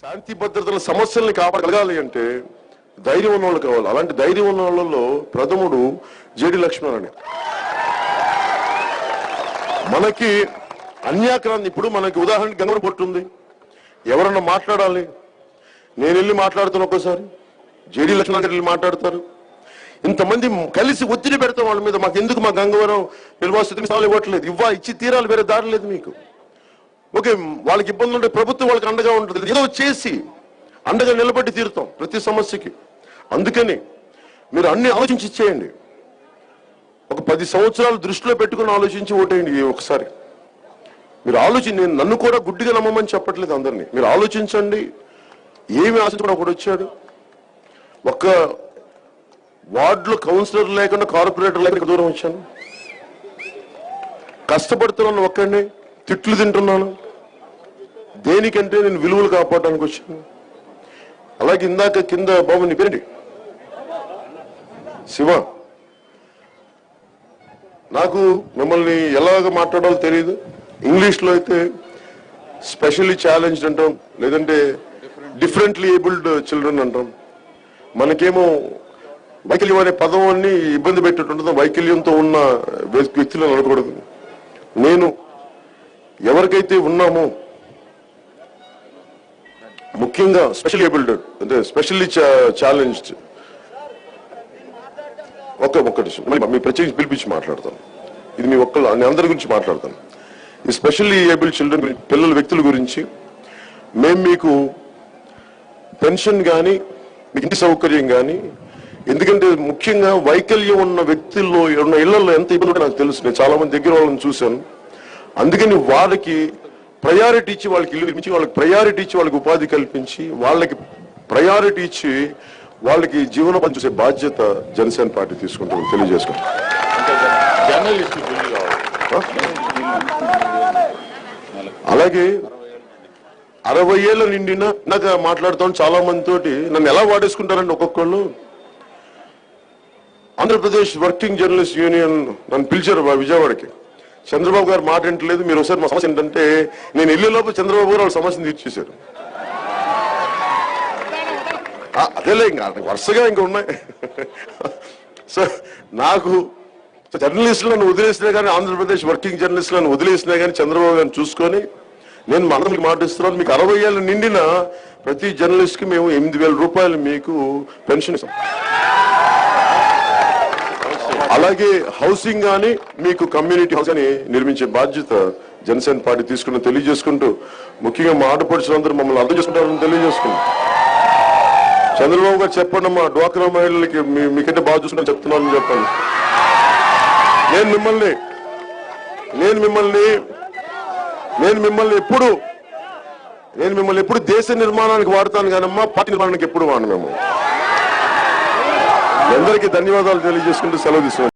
శాంతి భద్రతల సమస్యల్ని కాపాడగలగాలి అంటే ధైర్యం ఉన్న వాళ్ళు కావాలి. అలాంటి ధైర్యం ఉన్న వాళ్ళలో ప్రథముడు జేడి లక్ష్మణ్ అని. మనకి అన్యాక్రాంతి, ఇప్పుడు మనకి ఉదాహరణకి గంగవరం పొట్టు ఉంది. ఎవరన్నా మాట్లాడాలి, నేను వెళ్ళి మాట్లాడుతాను, ఒక్కోసారి జేడి లక్ష్మణ్ గారు వెళ్ళి మాట్లాడతారు. ఇంతమంది కలిసి ఒత్తిడి పెడతాం వాళ్ళ మీద. మాకు ఎందుకు మా గంగవరం నిర్వాసితులు సాలు ఇవ్వట్లేదు, ఇచ్చి తీరాలు, వేరే దారి లేదు మీకు. ఓకే, వాళ్ళకి ఇబ్బందులు ఉంటే ప్రభుత్వం వాళ్ళకి అండగా ఉంటుంది, ఏదో చేసి అండగా నిలబడి తీరుతాం ప్రతి సమస్యకి. అందుకని మీరు అన్ని ఆలోచించి ఇచ్చేయండి. ఒక 10 సంవత్సరాలు దృష్టిలో పెట్టుకుని ఆలోచించి ఓటేయండి. ఒకసారి మీరు నేను నన్ను కూడా గుడ్డిగా నమ్మమని చెప్పట్లేదు అందరినీ. మీరు ఆలోచించండి. ఏమి ఆశించకుండా ఒకడు వచ్చాడు, ఒక్క వార్డులో కౌన్సిలర్ లేకుండా కార్పొరేటర్ లేకుండా దూరం వచ్చాను, కష్టపడుతున్నాను, ఒక్కడిని తిట్లు తింటున్నాను. దేనికంటే నేను విలువలు కాపాడడానికి వచ్చాను. అలాగే ఇందాక కింద బాబు నీ పేరేంటి, శివ, నాకు మిమ్మల్ని ఎలాగ మాట్లాడాలో తెలియదు. ఇంగ్లీష్లో అయితే స్పెషల్లీ ఛాలెంజ్డ్ అంటాం, లేదంటే డిఫరెంట్లీ ఏబుల్డ్ చిల్డ్రన్ అంటాం. మనకేమో వైకల్యం అనే పదం అన్ని ఇబ్బంది పెట్టేట్టుంటుంది. వైకల్యంతో ఉన్న వ్యక్తులను అనకూడదు. నేను ఎవరికైతే ఉన్నామో, ముఖ్యంగా స్పెషల్ ఏబుల్డ్ అంటే స్పెషల్లీ ఛాలెంజ్డ్, ఒక్కటి మీ ప్రత్యేకించి పిలిపించి మాట్లాడతాను. ఇది మీ అందరి గురించి మాట్లాడతాను. ఈ స్పెషల్లీ ఏబుల్డ్ చిల్డ్రన్ పిల్లల వ్యక్తుల గురించి మేము మీకు పెన్షన్ కానీ, మీకు ఇంటి సౌకర్యం కానీ, ఎందుకంటే ముఖ్యంగా వైకల్యం ఉన్న వ్యక్తుల్లో ఉన్న ఇళ్లలో ఎంత ఇబ్బంది నాకు తెలుసు. నేను చాలా మంది దగ్గర వాళ్ళని చూశాను. అందుకని వాళ్ళకి ప్రయారిటీ ఇచ్చి, వాళ్ళకి ఇల్లు నిర్మించి, వాళ్ళకి ప్రయారిటీ ఇచ్చి, వాళ్ళకి ఉపాధి కల్పించి, వాళ్ళకి ప్రయారిటీ ఇచ్చి, వాళ్ళకి జీవనోపాధి చూసే బాధ్యత జనసేన పార్టీ తీసుకుంటాం తెలియజేసుకుంటాం. అలాగే 60 ఏళ్ళు నిండిన నాకు మాట్లాడుతాను చాలా మందితోటి. నన్ను ఎలా వాడేసుకుంటారండి ఒక్కొక్కళ్ళు. ఆంధ్రప్రదేశ్ వర్కింగ్ జర్నలిస్ట్ యూనియన్ నన్ను పిలిచారు విజయవాడకి. చంద్రబాబు గారు మాట ఏంటలేదు, మీరు ఒకసారి మా సమస్య ఏంటంటే, నేను వెళ్ళే లోపు చంద్రబాబు గారు వాళ్ళ సమస్యను తీర్చేశారు. అదేలే, ఇంకా వరుసగా ఇంకా ఉన్నాయి. సో నాకు జర్నలిస్టులు నన్ను వదిలేసినా కానీ, ఆంధ్రప్రదేశ్ వర్కింగ్ జర్నలిస్టులు నన్ను వదిలేసినా కానీ చంద్రబాబు గారిని చూసుకొని నేను మా అందరికి మాట ఇస్తున్నాను. మీకు 60 ఏళ్ళు నిండిన ప్రతి జర్నలిస్ట్ కి మేము 8,000 రూపాయలు మీకు పెన్షన్ ఇస్తాం. అలాగే హౌసింగ్ కానీ, మీకు కమ్యూనిటీ హౌస్ అని నిర్మించే బాధ్యత జనసేన పార్టీ తీసుకుని తెలియజేసుకుంటూ, ముఖ్యంగా మా ఆడపడుచులందరూ మమ్మల్ని అర్థం చేసుకుంటారని తెలియజేసుకుంటాం. చంద్రబాబు గారు చెప్పండి, మా డ్వాక్రా మహిళలకి మీకంటే బాగా చూసుకుని చెప్తున్నానని చెప్పండి. నేను మిమ్మల్ని ఎప్పుడు దేశ నిర్మాణానికి వాడతాను కానమ్మా, పార్టీ నిర్మాణానికి ఎప్పుడు వాడను. మేము అందరికీ ధన్యవాదాలు తెలియజేసుకుంటూ సెలవు తీసుకున్నాను.